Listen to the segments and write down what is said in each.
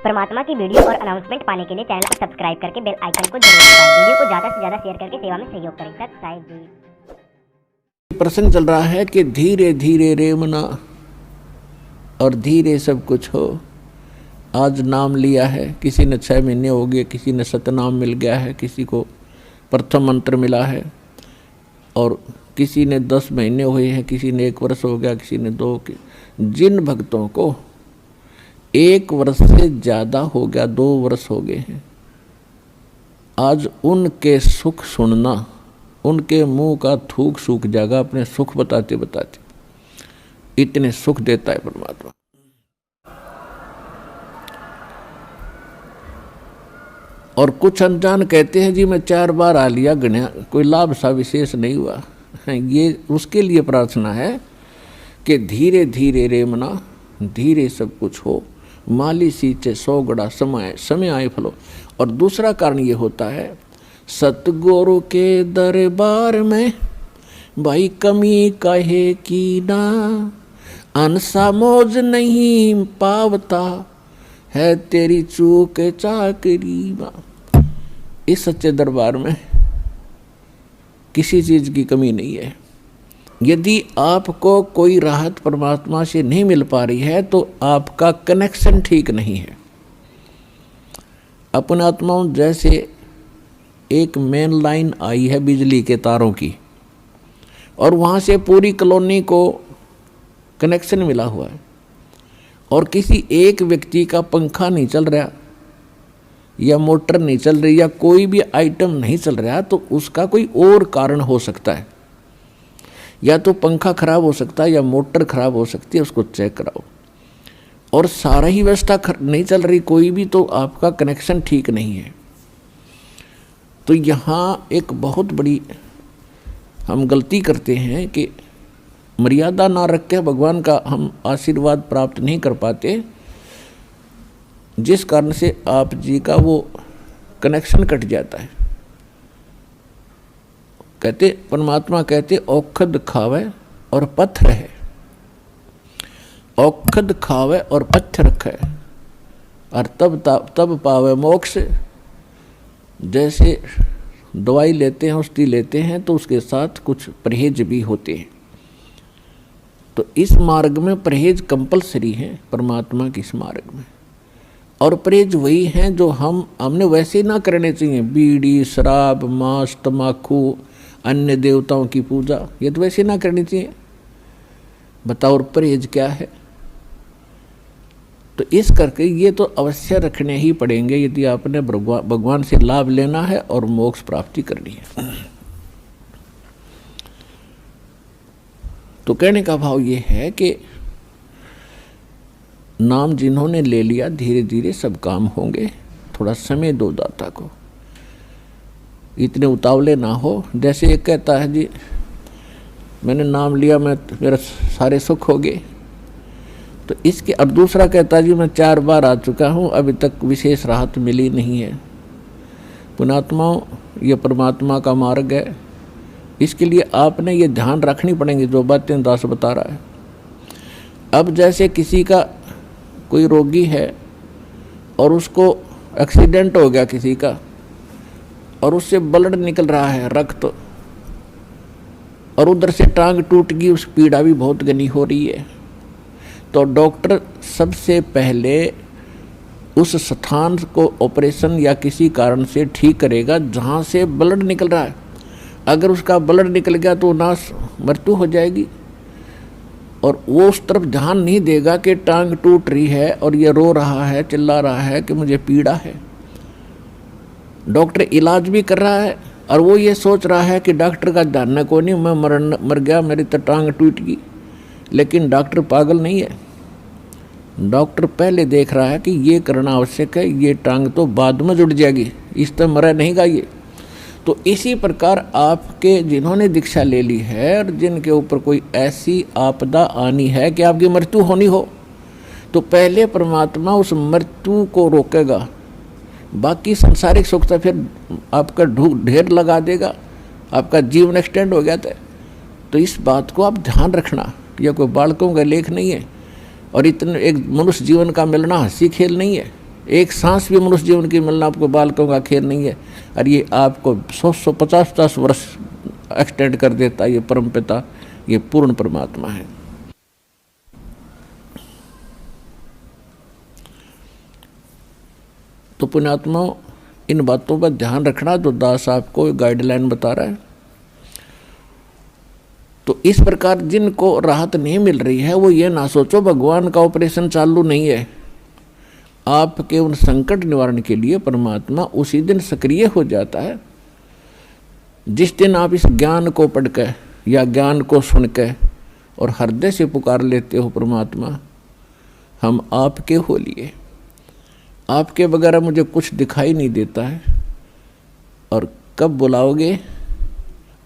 परमात्मा की वीडियो और अनाउंसमेंट पाने के लिए चैनल को सब्सक्राइब करके बेल आइकन को जरूर दबाएं। वीडियो को ज़्यादा से ज़्यादा शेयर करके सेवा में सहयोग करें। सब्सक्राइब जी। प्रसंग चल रहा है कि धीरे धीरे रेमना और धीरे सब कुछ हो। आज नाम लिया है, किसी ने 6 महीने हो गए, किसी ने सतनाम मिल गया है, किसी को प्रथम मंत्र मिला है और किसी ने 10 महीने हुए हैं, किसी ने 1 वर्ष हो गया, किसी ने 2 के। जिन भक्तों को 1 वर्ष से ज़्यादा हो गया, 2 वर्ष हो गए हैं, आज उनके सुख सुनना, उनके मुंह का थूक सूख जाएगा अपने सुख बताते बताते। इतने सुख देता है परमात्मा। और कुछ अनजान कहते हैं जी मैं 4 बार आ लिया, गणिया कोई लाभ सा विशेष नहीं हुआ। ये उसके लिए प्रार्थना है कि धीरे धीरे रेमना, धीरे सब कुछ हो, माली सींचे 100 गड़ा समय आए फलो। और दूसरा कारण ये होता है, सतगुरु के दरबार में भाई कमी कहे की ना, अनसा मौज नहीं पावता है तेरी चूक चाकरी माँ। इस सच्चे दरबार में किसी चीज़ की कमी नहीं है। यदि आपको कोई राहत परमात्मा से नहीं मिल पा रही है तो आपका कनेक्शन ठीक नहीं है। अपने आत्माओं, जैसे एक मेन लाइन आई है बिजली के तारों की और वहाँ से पूरी कॉलोनी को कनेक्शन मिला हुआ है और किसी एक व्यक्ति का पंखा नहीं चल रहा या मोटर नहीं चल रही या कोई भी आइटम नहीं चल रहा, तो उसका कोई और कारण हो सकता है। या तो पंखा खराब हो सकता है या मोटर खराब हो सकती है, उसको चेक कराओ। और सारा ही व्यवस्था नहीं चल रही कोई भी, तो आपका कनेक्शन ठीक नहीं है। तो यहाँ एक बहुत बड़ी हम गलती करते हैं कि मर्यादा ना रख के भगवान का हम आशीर्वाद प्राप्त नहीं कर पाते, जिस कारण से आप जी का वो कनेक्शन कट जाता है। कहते परमात्मा कहते औखद खावे और पत्थर है, औखद खावे और पत्थर रखे और तब पावे मोक्ष। जैसे दवाई लेते हैं, औषधि लेते हैं, तो उसके साथ कुछ परहेज भी होते हैं। तो इस मार्ग में परहेज कंपलसरी है, परमात्मा के इस मार्ग में। और परहेज वही हैं जो हमने वैसे ही ना करने चाहिए। बीड़ी, शराब, मांस, तम्बाकू, अन्य देवताओं की पूजा, ये तो वैसे ना करनी चाहिए। बताओ और परहेज क्या है? तो इस करके ये तो अवश्य रखने ही पड़ेंगे यदि आपने भगवान से लाभ लेना है और मोक्ष प्राप्ति करनी है। तो कहने का भाव ये है कि नाम जिन्होंने ले लिया, धीरे धीरे सब काम होंगे। थोड़ा समय दो दाता को, इतने उतावले ना हो। जैसे एक कहता है जी मैंने नाम लिया, मेरा सारे सुख हो गए, तो इसके। और दूसरा कहता है जी मैं 4 बार आ चुका हूँ, अभी तक विशेष राहत मिली नहीं है। पुण्यात्माओं, ये परमात्मा का मार्ग है, इसके लिए आपने ये ध्यान रखनी पड़ेंगी जो बातें दास बता रहा है। अब जैसे किसी का कोई रोगी है और उसको एक्सीडेंट हो गया किसी का, और उससे ब्लड निकल रहा है, रक्त, और उधर से टांग टूट गई, उस पीड़ा भी बहुत घनी हो रही है। तो डॉक्टर सबसे पहले उस स्थान को ऑपरेशन या किसी कारण से ठीक करेगा जहाँ से ब्लड निकल रहा है। अगर उसका ब्लड निकल गया तो नाश मृत्यु हो जाएगी, और वो उस तरफ ध्यान नहीं देगा कि टांग टूट रही है और ये रो रहा है, चिल्ला रहा है कि मुझे पीड़ा है। डॉक्टर इलाज भी कर रहा है और वो ये सोच रहा है कि डॉक्टर का ध्यान न को नहीं, मैं मर गया, मेरी तो टांग टूट गई। लेकिन डॉक्टर पागल नहीं है। डॉक्टर पहले देख रहा है कि ये करना आवश्यक है, ये टांग तो बाद में जुड़ जाएगी, इस तरह मरा नहीं गा ये। तो इसी प्रकार आपके जिन्होंने दीक्षा ले ली है और जिनके ऊपर कोई ऐसी आपदा आनी है कि आपकी मृत्यु होनी हो, तो पहले परमात्मा उस मृत्यु को रोकेगा। बाकी संसारिक सुख तो फिर आपका ढेर लगा देगा, आपका जीवन एक्सटेंड हो गया था। तो इस बात को आप ध्यान रखना, यह कोई बालकों का लेख नहीं है और इतने एक मनुष्य जीवन का मिलना हंसी खेल नहीं है। एक सांस भी मनुष्य जीवन की मिलना आपको बालकों का खेल नहीं है। और ये आपको 150 वर्ष एक्सटेंड कर देता है। ये परम पिता, ये पूर्ण परमात्मा है। तो पुण्यात्मा, इन बातों पर ध्यान रखना जो दास आपको गाइडलाइन बता रहा है। तो इस प्रकार जिनको राहत नहीं मिल रही है वो ये ना सोचो भगवान का ऑपरेशन चालू नहीं है। आपके उन संकट निवारण के लिए परमात्मा उसी दिन सक्रिय हो जाता है जिस दिन आप इस ज्ञान को पढ़कर या ज्ञान को सुनकर और हृदय से पुकार लेते हो, परमात्मा हम आपके हो लिए, आपके बगैर मुझे कुछ दिखाई नहीं देता है। और कब बुलाओगे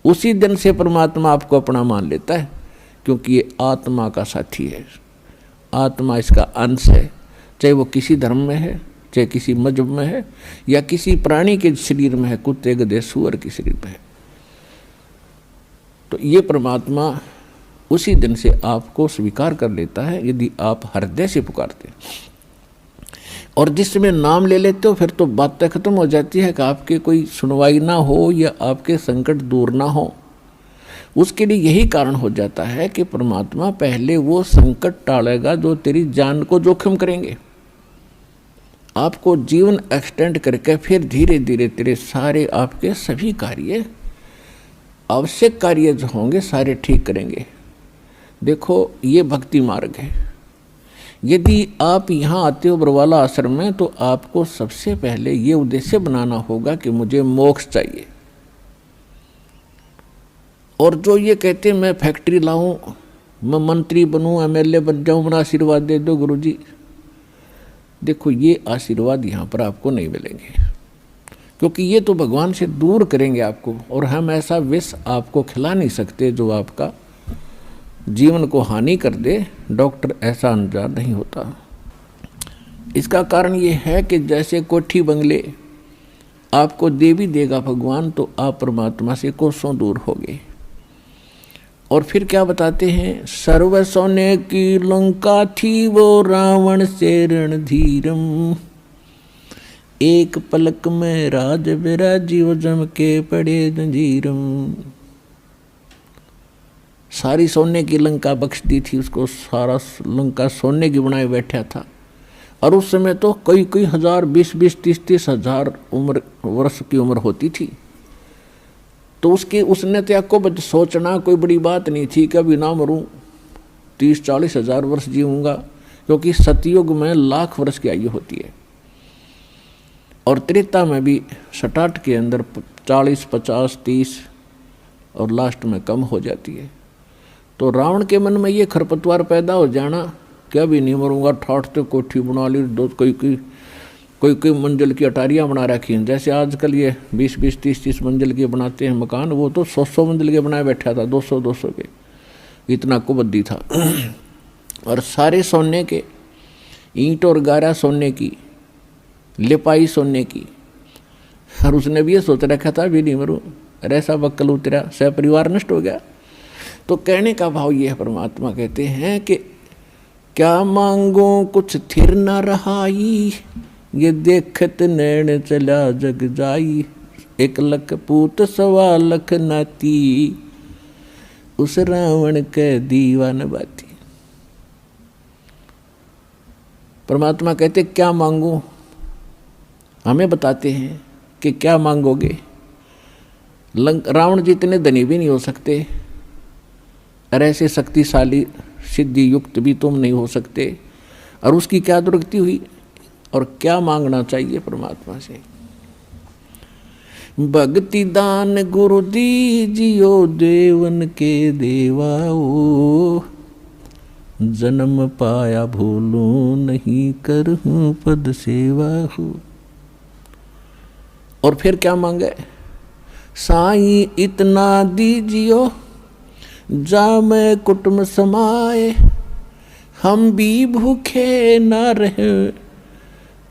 उसी दिन से परमात्मा आपको अपना मान लेता है, क्योंकि ये आत्मा का साथी है। आत्मा इसका अंश है, चाहे वो किसी धर्म में है, चाहे किसी मजहब में है, या किसी प्राणी के शरीर में है, कुत्ते गधे सूअर के शरीर में है। तो ये परमात्मा उसी दिन से आपको स्वीकार कर लेता है यदि आप हृदय से पुकारते हैं। और जिस समय नाम ले लेते हो फिर तो बातें खत्म हो जाती है कि आपके कोई सुनवाई ना हो या आपके संकट दूर ना हो। उसके लिए यही कारण हो जाता है कि परमात्मा पहले वो संकट टालेगा जो तेरी जान को जोखिम करेंगे। आपको जीवन एक्सटेंड करके फिर धीरे धीरे तेरे सारे आपके सभी कार्य, आवश्यक कार्य जो होंगे सारे ठीक करेंगे। देखो ये भक्ति मार्ग है। यदि आप यहाँ आते हो बरवाला आश्रम में तो आपको सबसे पहले ये उद्देश्य बनाना होगा कि मुझे मोक्ष चाहिए। और जो ये कहते मैं फैक्ट्री लाऊं, मैं मंत्री बनूं, एमएलए बन जाऊं, मेरा आशीर्वाद दे दो गुरुजी, देखो ये आशीर्वाद यहाँ पर आपको नहीं मिलेंगे, क्योंकि ये तो भगवान से दूर करेंगे आपको। और हम ऐसा विष आपको खिला नहीं सकते जो आपका जीवन को हानि कर दे। डॉक्टर ऐसा अनजान नहीं होता। इसका कारण ये है कि जैसे कोठी बंगले आपको दे भी देगा भगवान तो आप परमात्मा से कोसों दूर होगे। और फिर क्या बताते हैं, सर्व सोने की लंका थी वो रावण से रणधीरम, एक पलक में राज विराजी वो जम के पड़े जंजीरम। सारी सोने की लंका बख्श दी थी उसको, सारा लंका सोने की बनाए बैठा था। और उस समय तो कई कई हजार, 20-20, 30-30 हजार वर्ष की उम्र होती थी। तो उसने तो आपको सोचना कोई बड़ी बात नहीं थी कि अभी ना मरूं, 30-40 हजार वर्ष जीऊँगा, क्योंकि सतयुग में लाख वर्ष की आयु होती है। और त्रेता में भी 67 के अंदर 40, 50, 30 और लास्ट में कम हो जाती है। तो रावण के मन में ये खरपतवार पैदा हो जाना कि अभी नहीं मरूंगा, ठाठ तो कोठी बना ली, दो कोई मंजिल की अटारियाँ बना रखी हैं। जैसे आजकल ये 20-20, 30-30 मंजिल के बनाते हैं मकान, वो तो 100 मंजिल के बनाए बैठा था, 200 के, इतना कुबद्दी था। और सारे सोने के, ईंट और गारा सोने की, लिपाई सोने की। और उसने भी ये सोच रखा था भी नहीं मरूं, अरे ऐसा बक्कल उतरा, सह परिवार नष्ट हो गया। तो कहने का भाव ये है, परमात्मा कहते हैं कि क्या मांगो कुछ थिर न रहाई, ये देखत नैन चला जग जाई, 1 लख पूत 1.25 लाख नाती, उस रावण के दीवान बाती। परमात्मा कहते क्या मांगो, हमें बताते हैं कि क्या मांगोगे। रावण जितने धनी भी नहीं हो सकते, और ऐसे शक्तिशाली सिद्धि युक्त भी तुम नहीं हो सकते। और उसकी क्या दुर्गति हुई और क्या मांगना चाहिए परमात्मा से। भक्ति दान गुरु दीजियो देवन के देवाओ, जन्म पाया भूलूं नहीं करहूं पद सेवा हो। और फिर क्या मांगे, साईं इतना दीजियो जा मैं कुटुंब समाए, हम भी भूखे न रहे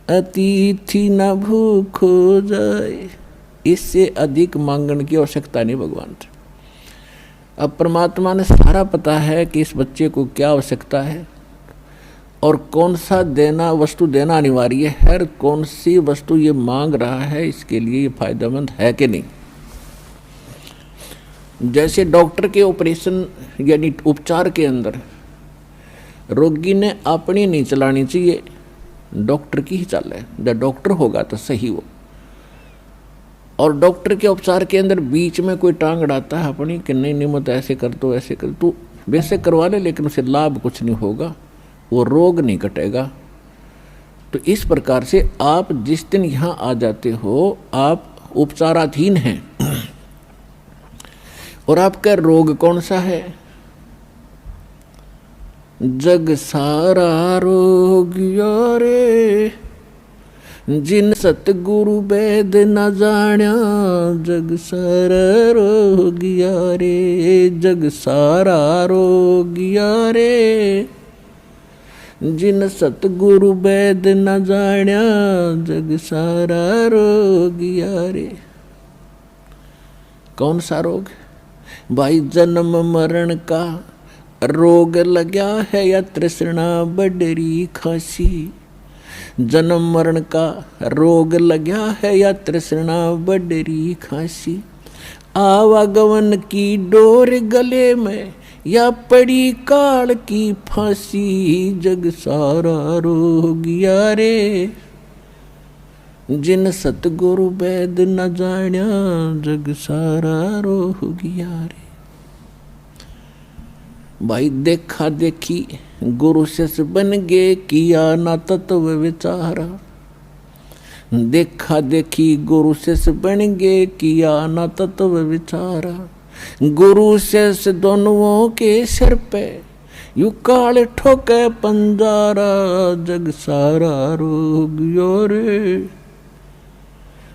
अतिथि न भूख हो जाए। इससे अधिक मांगने की आवश्यकता नहीं भगवान से। अब परमात्मा ने सारा पता है कि इस बच्चे को क्या आवश्यकता है, और कौन सा देना वस्तु देना अनिवार्य है और कौन सी वस्तु ये मांग रहा है, इसके लिए ये फायदेमंद है कि नहीं। जैसे डॉक्टर के ऑपरेशन यानी उपचार के अंदर रोगी ने अपनी नहीं चलानी चाहिए, डॉक्टर की ही चले, जब डॉक्टर होगा तो सही हो। और डॉक्टर के उपचार के अंदर बीच में कोई टांग अड़ाता है अपनी कि नहीं नहीं मत ऐसे कर दो ऐसे कर दो, वैसे करवा ले, लेकिन उसे लाभ कुछ नहीं होगा, वो रोग नहीं कटेगा। तो इस प्रकार से आप जिस दिन यहाँ आ जाते हो आप उपचाराधीन हैं और आपका रोग कौन सा है? जग सारा रोग यारे जिन सतगुरु वेद न जाण्या, जग सारा रोग यारे, जग सारा रोग यारे जिन सतगुरु वेद न जाण्या, जग सारा रोग यारे। कौन सा रोग? भाई जन्म मरण का रोग लग्या है या तृष्णा बडरी खांसी। जन्म मरण का रोग लग्या है या तृष्णा बडरी खांसी। आवागमन की डोर गले में या पड़ी काल की फांसी, जग सारा रोग यारे जिन सतगुरु वेद न जाण्या, जग सारा रोग यारे। भाई देखा देखी गुरु शिष्य बन गे, किया ना तत्व विचारा। देखा देखी गुरु शिष्य बन गे, किया ना तत्व विचारा। गुरु शिष्य दोनों के सिर पे यू काल ठोके पंजारा, जग सारा रोग योरे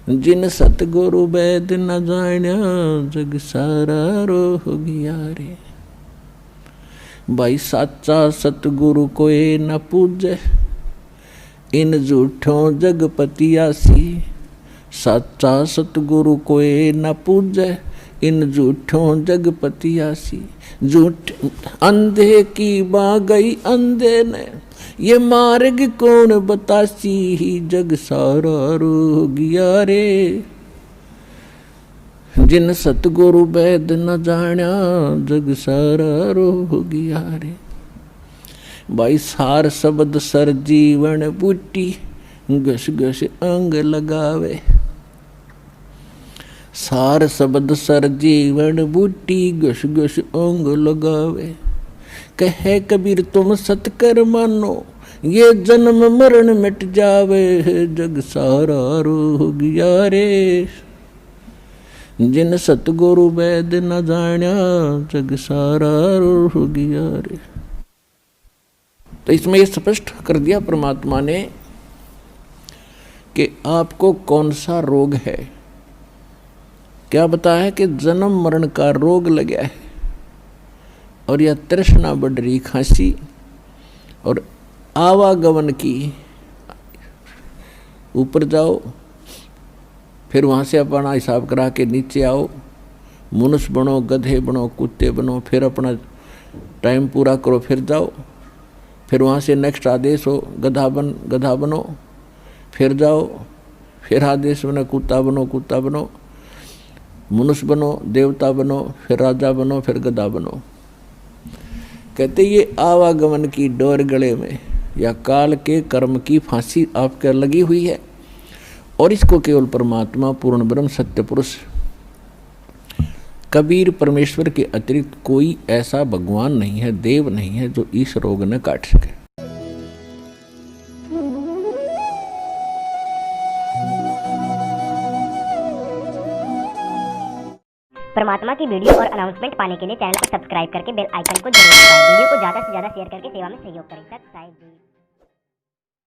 जिन सतगुरु वेद न जाण्या, जग सारा रोग यारे। भाई साचा सतगुरु कोई न पूजे, इन झूठों जगपतियासी। साचा सतगुरु कोई न पूजे, इन झूठों जगपतियासी। झूठ अंधे की बाँ गई अंधे ने, ये मार्ग कौन बतासी, जग सारा रोग यारे जिन सतगुरु वेद न जाण्या, जग सारा रोग यारे। भाई सार शब्द सर जीवन बूटी, घस घस अंग लगावे। सार शब्द सर जीवन बूटी, घस घस अंग लगावे। कहे कबीर तुम सतकर मानो, ये जन्म मरण मिट जावे, जग सारा रोग यारे जिन सतगुरु वेद न जाण्या, जग सारा रोग यारे। तो इसमें ये स्पष्ट कर दिया परमात्मा ने कि आपको कौन सा रोग है। क्या बताया है कि जन्म मरण का रोग लगा है और यह तृष्णा बढ़ रही खांसी और आवागमन की। ऊपर जाओ फिर वहाँ से अपना हिसाब करा के नीचे आओ, मनुष्य बनो, गधे बनो, कुत्ते बनो, फिर अपना टाइम पूरा करो, फिर जाओ। फिर वहाँ से नेक्स्ट आदेश हो गधा बनो, फिर जाओ, फिर आदेश बनो कुत्ता बनो, मनुष्य बनो, देवता बनो, फिर राजा बनो, फिर गधा बनो। कहते ये आवागमन की डोर गले में या काल के कर्म की फांसी आपके लगी हुई है और इसको केवल परमात्मा पूर्ण ब्रह्म सत्य पुरुष कबीर परमेश्वर के अतिरिक्त कोई ऐसा भगवान नहीं है, देव नहीं है जो इस रोग न काट सके। परमात्मा की वीडियो और अनाउंसमेंट पाने के लिए चैनल को सब्सक्राइब करके बेल आइकन को जरूर दबाएं। वीडियो को ज़्यादा से ज़्यादा शेयर करके सेवा में सहयोग करें। सब्सक्राइब।